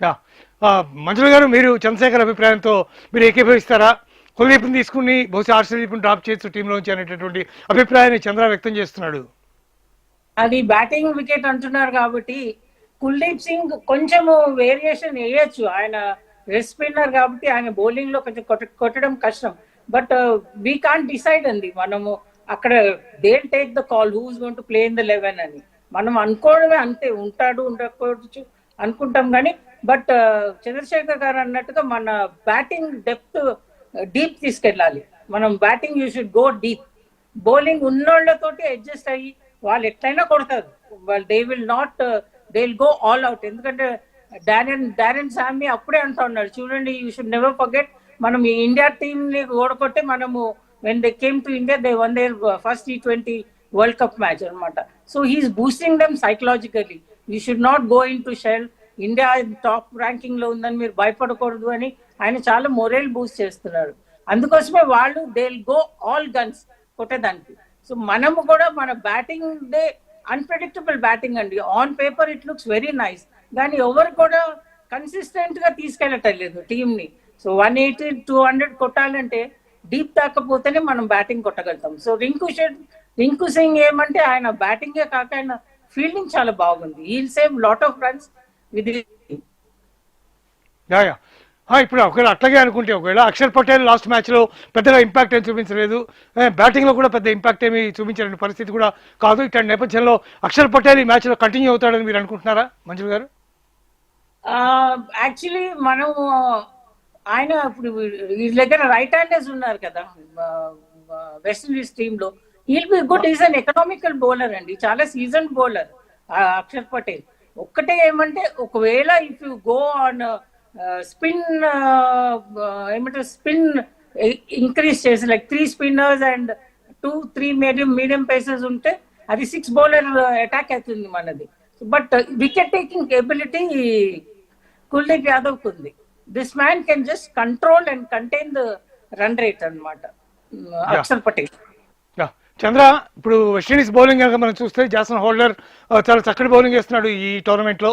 Yeah. మంజుల గారు, మీరు చంద్రశేఖర్ అభిప్రాయంతో మీరు ఏకీభవిస్తారా? కుల్దీప్ని తీసుకుని బహుశా హర్షదీప్ని డ్రాప్ చేయొచ్చు టీంలోంచి అనేటటువంటి అభిప్రాయాన్ని చంద్ర వ్యక్తం చేస్తున్నాడు. అది బ్యాటింగ్ వికెట్ అంటున్నారు కాబట్టి కుల్దీప్ సింగ్ కొంచెము వేరియేషన్ వేయచ్చు. ఆయన రెస్ట్ స్పిన్నర్ కాబట్టి ఆయన బౌలింగ్ లో కొంచెం కొట్టడం కష్టం. బట్ వీ కాంట్ డిసైడ్ అండి మనము అక్కడ. They take the call who's going to play in the 11 అని. మనం అనుకోవడమే అంతే, ఉంటాడు ఉండకపోవచ్చు అనుకుంటాం కానీ. బట్ చంద్రశేఖర్ గారు అన్నట్టుగా మన బ్యాటింగ్ డెప్త్ డీప్ తీసుకెళ్ళాలి. మనం batting you should go deep. Bowling ఉన్నోళ్లతోటి అడ్జస్ట్ అయ్యి వాళ్ళు ఎట్లయినా కొడతారు. వాళ్ళు they will go all out. ఎందుకంటే డారెన్ సామి అప్పుడే అంటా ఉన్నాడు, చూడండి యూ షుడ్ నెవర్ ఫర్గెట్, మనం ఈ ఇండియా టీమ్ ని ఓడగొట్టే మనము when they came to India they won their first T20 world cup match అనమాట. So he's boosting them psychologically. You should not go into shell. India top ranking లో ఉందని మీరు భయపడకూడదు అని ఆయన చాలా మొరల్ బూస్ట్ చేస్తున్నారు. అందుకోసమే వాళ్ళు they will go all guns కొట్టేదానికి. సో మనము కూడా మన బ్యాటింగ్ దే అన్ప్రెడిక్టబుల్ బ్యాటింగ్ అండి. On paper it looks very nice, కానీ ఎవరు కూడా కన్సిస్టెంట్ గా తీసుకెళ్ళటం లేదు టీమ్ ని. సో 180 200 కొట్టాలంటే డీప్ దాకపోతేనే మనం బ్యాటింగ్ కొట్టగలుగుతాం. సో రింకు సింగ్ ఏమంటే ఆయన బ్యాటింగే కాక ఆయన ఫీల్డింగ్ చాలా బాగుంది. He'll save lot of runs with. ఇప్పుడు ఒకవేళ అట్లాగే అనుకుంటే, ఒకవేళ అక్షర్ పటేల్ లాస్ట్ మ్యాచ్లో పెద్దగా ఇంపాక్ట్ ఏమి చూపించలేదు, బ్యాటింగ్లో కూడా పెద్ద ఇంపాక్ట్ ఏమి చూపించలేని పరిస్థితి కూడా కాదు. ఇట్లాంటి నేపథ్యంలో అక్షర్ పటేల్ ఈ మ్యాచ్లో కంటిన్యూ అవుతాడని మీరు అనుకుంటున్నారా మంజుల గారు? యాక్చువల్లీ మనం ఆయన ఇప్పుడు వీళ్ళ దగ్గర రైట్ హ్యాండర్స్ ఉన్నారు కదా వెస్టిండీస్ టీమ్ లో. He'll be good. Is an economical bowler అండి, చాలా సీజన్ బౌలర్ అక్షర్ పటేల్. ఒక్కటే ఏమంటే ఒకవేళ if you go on spin ఏమంటారు స్పిన్ ఇంక్రీజ్ చేసి like 3 spinners and 2-3 medium pacers ఉంటే అది 6 బౌలర్ అటాక్ అవుతుంది మనది. But wicket taking ability Kuldeep Yadav కు ఉంది. This man can just control and contain the run rate అనమాట అక్షర్ పటేల్. చంద్ర, ఇప్పుడు వెస్టిండీస్ బౌలింగ్ కనుక మనం చూస్తే జాసన్ హోల్డర్ చాలా చక్కటి బౌలింగ్ చేస్తున్నాడు ఈ టోర్నమెంట్లో.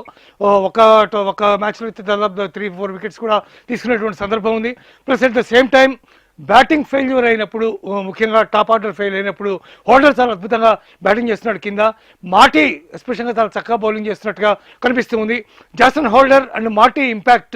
ఒక మ్యాచ్లో అయితే దాదాపు 3-4 వికెట్స్ కూడా తీసుకునేటువంటి సందర్భం ఉంది. Plus at the same time batting failure అయినప్పుడు, ముఖ్యంగా టాప్ ఆర్డర్ ఫెయిల్ అయినప్పుడు హోల్డర్ చాలా అద్భుతంగా బ్యాటింగ్ చేస్తున్నాడు. కింద మార్టీ ఎస్పెషల్గా చాలా చక్కగా బౌలింగ్ చేస్తున్నట్టుగా కనిపిస్తుంది. Jason holder and Marty impact